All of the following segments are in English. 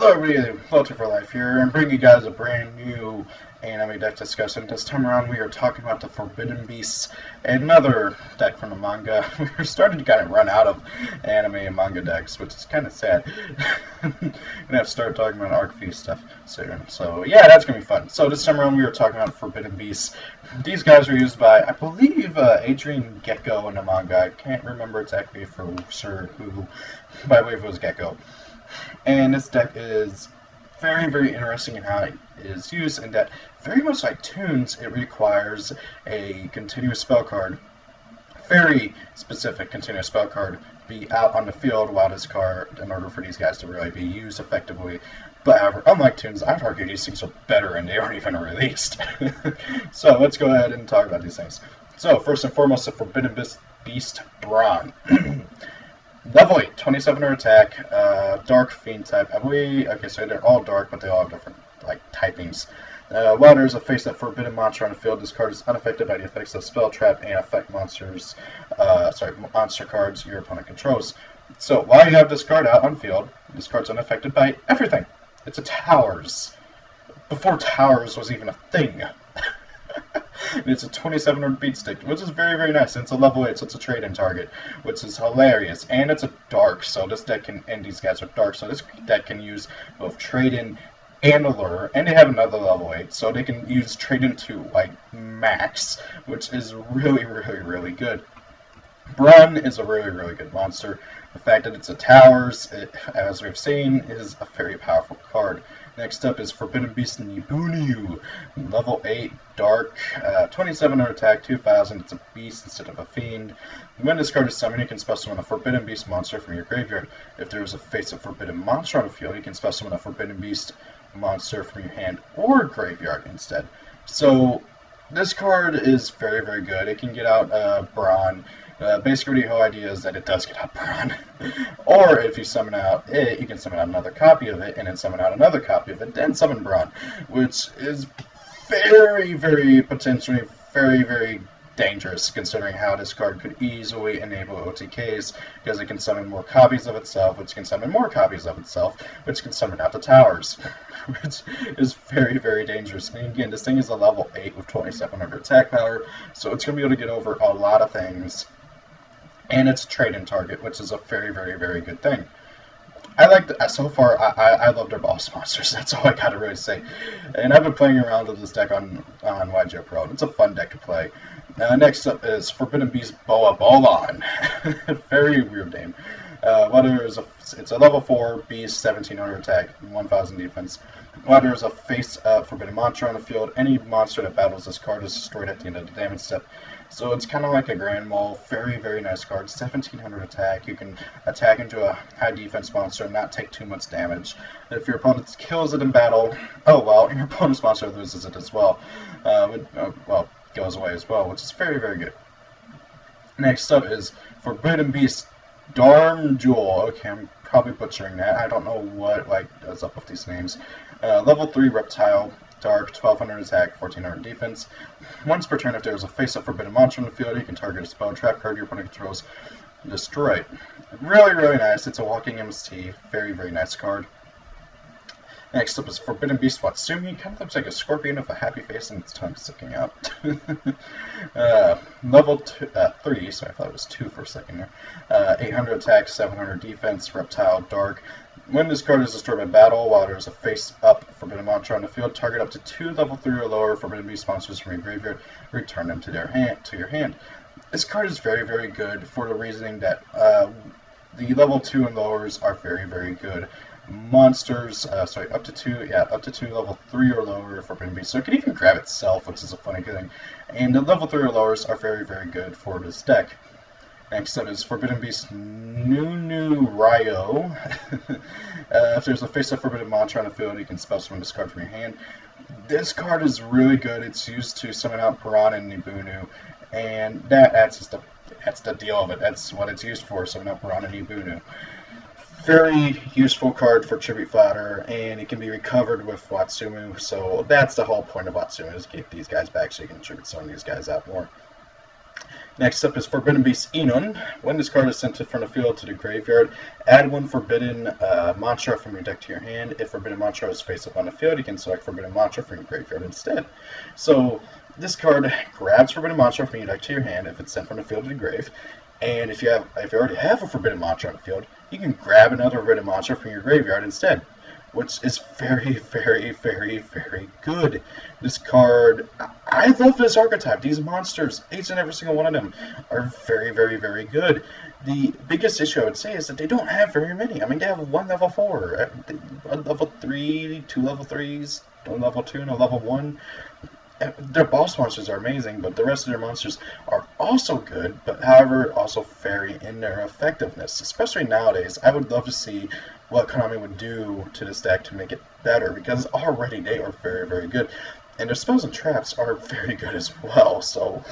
Hello everybody, Filter for Life here, and bringing you guys a brand new anime deck discussion. This time around we are talking about the Forbidden Beasts, another deck from the manga. We're starting to kind of run out of anime and manga decks, which is kind of sad. I'm going to have to start talking about Arc Feast stuff soon. So yeah, that's going to be fun. So this time around we were talking about Forbidden Beasts. These guys were used by, I believe, Adrian Gecko in the manga. I can't remember exactly for sure who, but I believe it was Gecko. And this deck is very, very interesting in how it is used, in that, very much like Toons, it requires a continuous spell card, very specific continuous spell card, be out on the field while this card, in order for these guys to really be used effectively. But however, unlike Toons, I'd argue these things are better and they aren't even released. So let's go ahead and talk about these things. So first and foremost, the Forbidden Beast Brawn. Level 8, 2700 attack, dark fiend type. Okay, so they're all dark, but they all have different typings. While there's a face-up forbidden monster on the field, this card is unaffected by the effects of spell trap and effect monsters. Monster cards your opponent controls. So while you have this card out on field, this card's unaffected by everything. It's a Towers. Before Towers was even a thing. And it's a 2700 beat stick, which is very, very nice. And it's a level 8, so it's a trade-in target, which is hilarious. And it's a dark, so this deck can, and these guys are dark, so this deck can use both trade-in and allure. And they have another level 8, so they can use trade-in to, max, which is really, really, really good. Brawn is a really, really good monster. The fact that it's a Towers, as we've seen, is a very powerful card. Next up is Forbidden Beast Nibunu. Level 8, Dark, 2700 attack, 2000. It's a beast instead of a fiend. When this card is summoned, you can spell summon a Forbidden Beast monster from your graveyard. If there is a face-up Forbidden monster on the field, you can spell summon a Forbidden Beast monster from your hand or graveyard instead. So this card is very, very good. It can get out Brawn. Basically, the whole idea is that it does get out Brawn. Or if you summon out it, you can summon out another copy of it, and then summon out another copy of it, then summon Brawn, which is very, very potentially very, very dangerous, considering how this card could easily enable OTKs, because it can summon more copies of itself, which can summon more copies of itself, which can summon out the Towers, which is very, very dangerous. And again, this thing is a level 8 with 2700 attack power, so it's going to be able to get over a lot of things. And it's a trade-in target, which is a very, very, very good thing. I like so far. I love their boss monsters. That's all I gotta really say. And I've been playing around with this deck on YJ Pro. It's a fun deck to play. Next up is Forbidden Beast Boa Bolon. Very weird name. It's a level 4 beast, 1700 attack, 1000 defense. While there is a face-up Forbidden monster on the field, any monster that battles this card is destroyed at the end of the damage step. So it's kind of like a Grand Mole. Very, very nice card. 1700 attack. You can attack into a high defense monster and not take too much damage. If your opponent kills it in battle, your opponent's monster loses it as well. Goes away as well, which is very, very good. Next up is Forbidden Beast Darm Jewel. Okay, I'm probably butchering that. I don't know what is up with these names. Level 3 Reptile, Dark, 1200 attack, 1400 defense. Once per turn, if there is a face-up Forbidden monster on the field, you can target a spell trap card your opponent controls and destroy it. Really, really nice. It's a walking MST. Very, very nice card. Next up is Forbidden Beast Watsumi. Kind of looks like a scorpion with a happy face and its tongue sticking out. Level 3, so I thought it was 2 for a second there. 800 attack, 700 defense, Reptile, Dark. When this card is destroyed by battle, while there is a face-up Forbidden monster on the field, target up to 2 level 3 or lower Forbidden Beast monsters from your graveyard, return them to your hand. This card is very, very good for the reasoning that the level 2 and lowers are very, very good monsters. Up to 2 level 3 or lower Forbidden Beast. So it can even grab itself, which is a funny thing. And the level 3 or lowers are very, very good for this deck. Next up is Forbidden Beast Nunu Ryo. If there's a face-up Forbidden monster on the field, you can spell summon this card from your hand. This card is really good. It's used to summon out Piranha and Nibunu, and that's the deal of it. That's what it's used for, summon out Piranha and Nibunu. Very useful card for Tribute Fodder, and it can be recovered with Watsumu, so that's the whole point of Watsumu, is get these guys back so you can tribute some of these guys out more. Next up is Forbidden Beast Enon. When this card is sent from the field to the graveyard, add one Forbidden Mantra from your deck to your hand. If Forbidden Mantra is face up on the field, you can select Forbidden Mantra from your graveyard instead. So this card grabs Forbidden Mantra from your deck to your hand if it's sent from the field to the grave. And if you already have a Forbidden Mantra on the field, you can grab another Forbidden Mantra from your graveyard instead, which is very, very, very, very good. This card, I love this archetype. These monsters, each and every single one of them, are very, very, very good. The biggest issue I would say is that they don't have very many. I mean, they have one level 4, one level 3, 2 level 3s, one level 2, and a level 1. Their boss monsters are amazing, but the rest of their monsters are also good, but however, also vary in their effectiveness. Especially nowadays, I would love to see what Konami would do to this deck to make it better, because already they are very, very good. And their spells and traps are very good as well, so,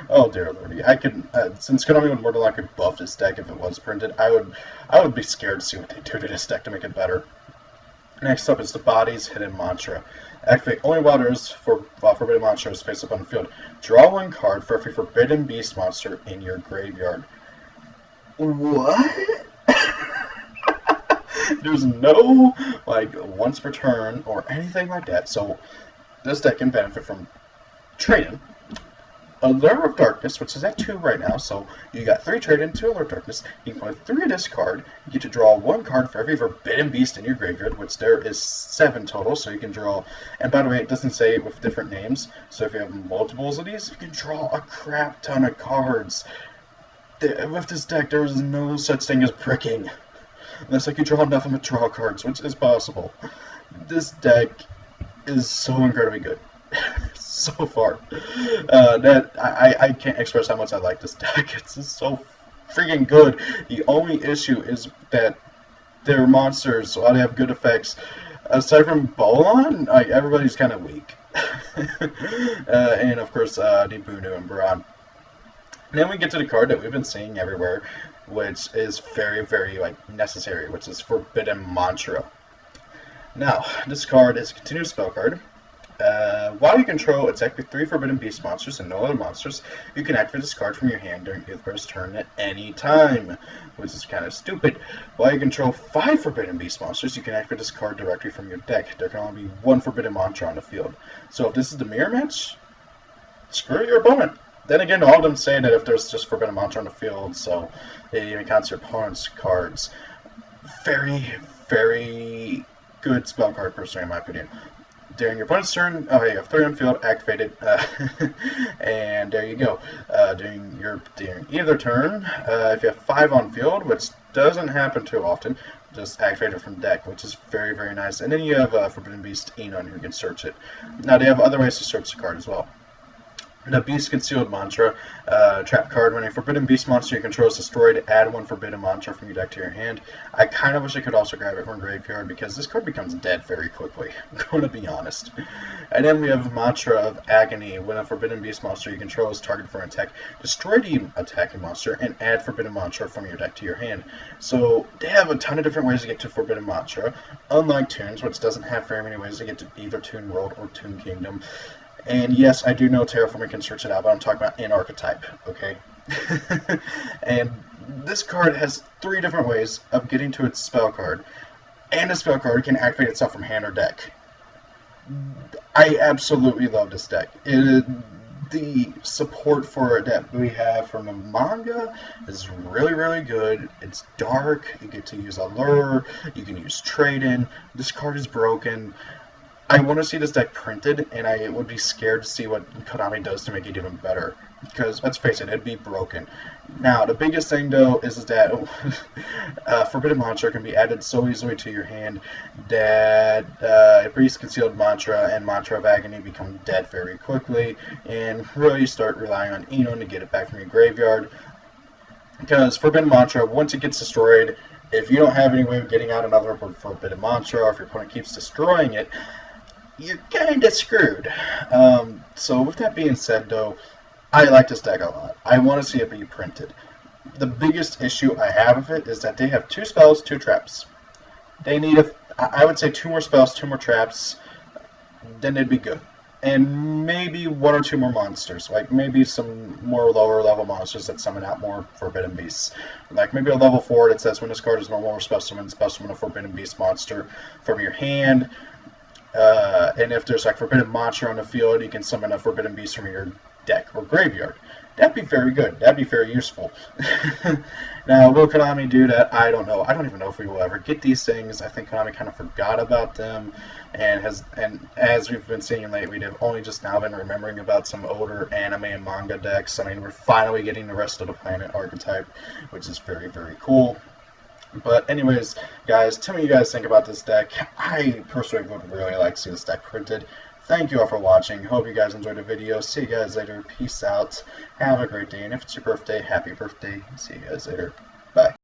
oh dear lordy. I could, since Konami would more than likely buff this deck if it was printed, I would be scared to see what they do to this deck to make it better. Next up is the Body's Hidden Mantra. Activate only while there is Forbidden Mantra is face up on the field. Draw one card for every Forbidden Beast monster in your graveyard. What? There's no, like, once per turn or anything like that, so this deck can benefit from trading Allure of Darkness, which is at 2 right now, so you got 3 trade into Allure of Darkness. You can play 3 of this card. You get to draw 1 card for every Forbidden Beast in your graveyard, which there is 7 total, so you can draw, and by the way, it doesn't say it with different names, so if you have multiples of these, you can draw a crap ton of cards. With this deck, there is no such thing as bricking, unless you draw enough of them to draw cards, which is possible. This deck is so incredibly good. So far, that I can't express how much I like this deck. It's just so freaking good. The only issue is that their monsters, while they have good effects, aside from Bolon, like, everybody's kind of weak. And of course, Nibunu and Baran. Then we get to the card that we've been seeing everywhere, which is very, very necessary, which is Forbidden Mantra. Now, this card is a continuous spell card. While you control exactly 3 Forbidden Beast monsters and no other monsters, you can activate this card from your hand during either player's turn at any time, which is kind of stupid. While you control 5 Forbidden Beast monsters, you can activate this card directly from your deck. There can only be 1 Forbidden Mantra on the field. So if this is the mirror match, screw your opponent. Then again, all of them say that if there's just Forbidden Mantra on the field, so it even counts your opponent's cards. Very, very good spell card, personally, in my opinion. During your opponent's turn, you have 3 on field, activated, and there you go. During either turn, if you have 5 on field, which doesn't happen too often, just activate it from deck, which is very, very nice. And then you have Forbidden Beast Enon, who can search it. Now, they have other ways to search the card as well. The Beast Concealed Mantra, trap card. When a Forbidden Beast monster you control is destroyed, add 1 Forbidden Mantra from your deck to your hand. I kind of wish I could also grab it from graveyard, because this card becomes dead very quickly. I'm going to be honest. And then we have Mantra of Agony. When a Forbidden Beast monster you control is targeted for an attack, destroy the attacking monster and add Forbidden Mantra from your deck to your hand. So they have a ton of different ways to get to Forbidden Mantra, unlike Toons, which doesn't have very many ways to get to either Toon World or Toon Kingdom. And yes, I do know Terraforming can search it out, but I'm talking about in archetype, okay? And this card has 3 different ways of getting to its spell card, and the spell card can activate itself from hand or deck. I absolutely love this deck. The support for it that we have from the manga is really, really good. It's dark, you get to use Allure, you can use Trade-In. This card is broken. I want to see this deck printed, and I would be scared to see what Konami does to make it even better. Because, let's face it, it'd be broken. Now, the biggest thing, though, is that Forbidden Mantra can be added so easily to your hand that Beast Concealed Mantra and Mantra of Agony become dead very quickly, and really start relying on Enon to get it back from your graveyard. Because Forbidden Mantra, once it gets destroyed, if you don't have any way of getting out another Forbidden Mantra, or if your opponent keeps destroying it, you're kind of screwed. So with that being said, though, I like this deck a lot. I want to see it be printed. The biggest issue I have with it is that they have 2 spells, 2 traps. They need, I would say, 2 more spells, 2 more traps, then they'd be good. and maybe one or two more monsters, like maybe some more lower level monsters that summon out more Forbidden Beasts. Like maybe a level 4 that says when this card is normal or specimen a Forbidden Beast monster from your hand. And if there's like Forbidden Monster on the field, you can summon a Forbidden Beast from your deck or graveyard. That'd be very good. That'd be very useful. Now, will Konami do that? I don't know. I don't even know if we will ever get these things. I think Konami kind of forgot about them, and as we've been seeing lately, they've only just now been remembering about some older anime and manga decks. I mean, we're finally getting the Rest of the Planet archetype, which is very, very cool. But anyways, guys, tell me what you guys think about this deck. I personally would really like to see this deck printed. Thank you all for watching. Hope you guys enjoyed the video. See you guys later. Peace out. Have a great day. And if it's your birthday, happy birthday. See you guys later. Bye.